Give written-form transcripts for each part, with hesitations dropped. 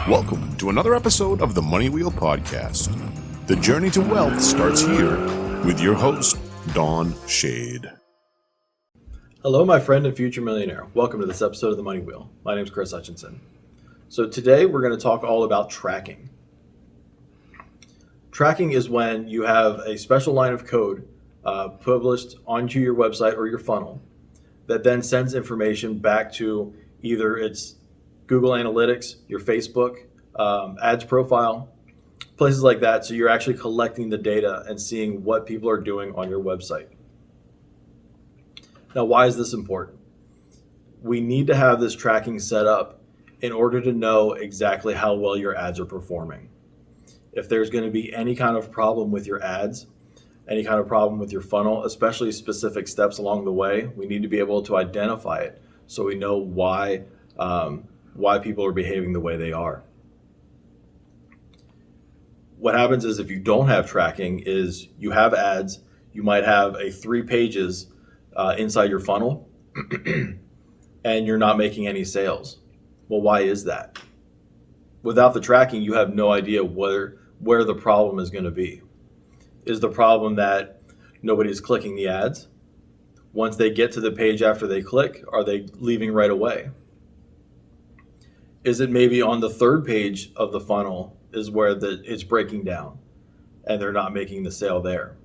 Welcome to another episode of the Money Wheel Podcast. The journey to wealth starts here with your host, Don Shade. Hello, my friend and future millionaire. Welcome to this episode of the Money Wheel. My name is Kris Hutchinson. So today we're going to talk all about tracking. Tracking is when you have a special line of code published onto your website or your funnel that then sends information back to either its Google Analytics, your Facebook, ads profile, places like that. So you're actually collecting the data and seeing what people are doing on your website. Now, why is this important? We need to have this tracking set up in order to know exactly how well your ads are performing. If there's going to be any kind of problem with your ads, any kind of problem with your funnel, especially specific steps along the way, we need to be able to identify it so we know why people are behaving the way they are. What happens is if you don't have tracking is you have ads, you might have 3 pages inside your funnel and you're not making any sales. Well, why is that? Without the tracking, you have no idea where the problem is going to be. Is the problem that nobody's clicking the ads? Once they get to the page after they click, are they leaving right away? Is it maybe on the 3rd page of the funnel is where it's breaking down and they're not making the sale there?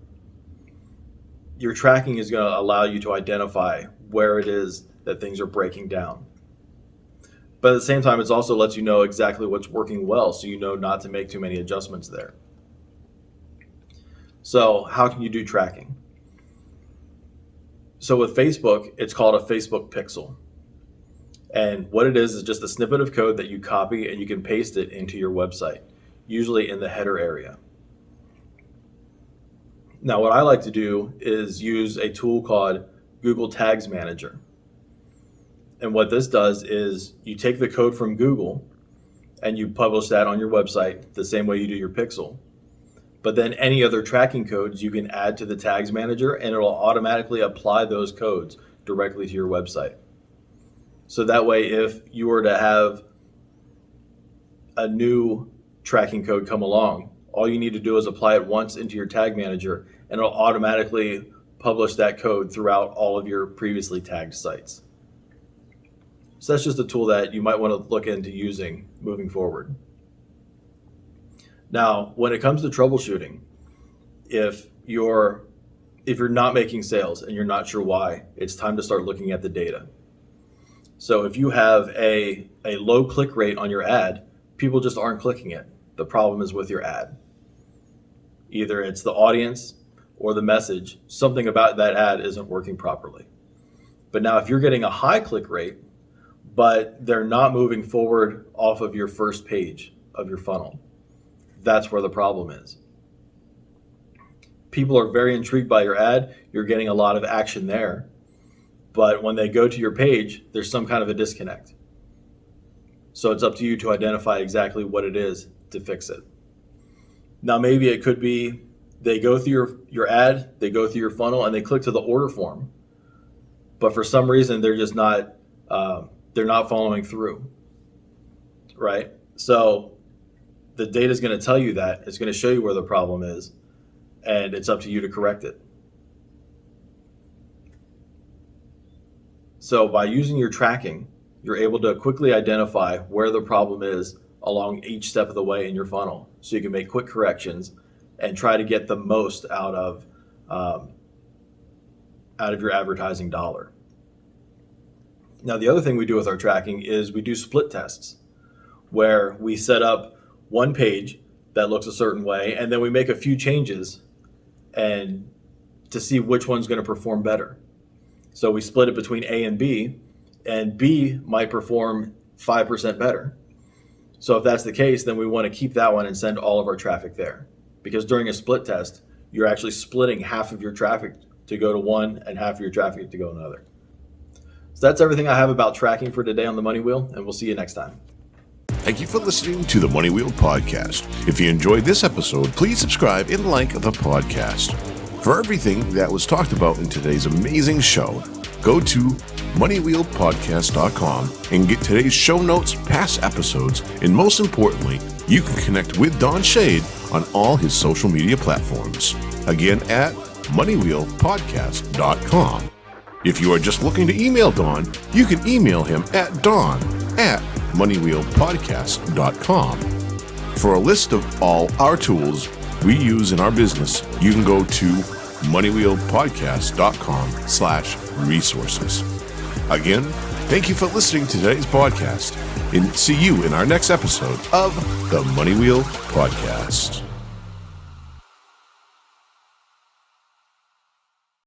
Your tracking is going to allow you to identify where it is that things are breaking down. But at the same time, it also lets you know exactly what's working well, so you know not to make too many adjustments there. So how can you do tracking? So with Facebook, it's called a Facebook pixel. And what it is just a snippet of code that you copy and you can paste it into your website, usually in the header area. Now, what I like to do is use a tool called Google Tags Manager. And what this does is you take the code from Google and you publish that on your website the same way you do your pixel. But then any other tracking codes you can add to the Tags Manager and it'll automatically apply those codes directly to your website. So that way, if you were to have a new tracking code come along, all you need to do is apply it once into your Tag Manager and it'll automatically publish that code throughout all of your previously tagged sites. So that's just a tool that you might want to look into using moving forward. Now, when it comes to troubleshooting, if you're not making sales and you're not sure why, it's time to start looking at the data. So if you have a low click rate on your ad, people just aren't clicking it. The problem is with your ad. Either it's the audience or the message. Something about that ad isn't working properly. But now if you're getting a high click rate, but they're not moving forward off of your first page of your funnel, that's where the problem is. People are very intrigued by your ad. You're getting a lot of action there. But when they go to your page, there's some kind of a disconnect. So it's up to you to identify exactly what it is to fix it. Now, maybe it could be they go through your ad, they go through your funnel, and they click to the order form. But for some reason, they're just not following through, right? So the data is going to tell you that. It's going to show you where the problem is, and it's up to you to correct it. So by using your tracking, you're able to quickly identify where the problem is along each step of the way in your funnel. So you can make quick corrections and try to get the most out of your advertising dollar. Now, the other thing we do with our tracking is we do split tests where we set up one page that looks a certain way and then we make a few changes and to see which one's going to perform better. So we split it between A and B might perform 5% better. So if that's the case, then we want to keep that one and send all of our traffic there. Because during a split test, you're actually splitting half of your traffic to go to one and half of your traffic to go to another. So that's everything I have about tracking for today on the Money Wheel, and we'll see you next time. Thank you for listening to the Money Wheel Podcast. If you enjoyed this episode, please subscribe and like the podcast. For everything that was talked about in today's amazing show, go to moneywheelpodcast.com and get today's show notes, past episodes, and most importantly, you can connect with Don Shade on all his social media platforms. Again, at moneywheelpodcast.com. If you are just looking to email Don, you can email him at don@moneywheelpodcast.com. For a list of all our tools we use in our business, you can go to moneywheelpodcast.com/resources. Again, thank you for listening to today's podcast, and see you in our next episode of the Money Wheel Podcast.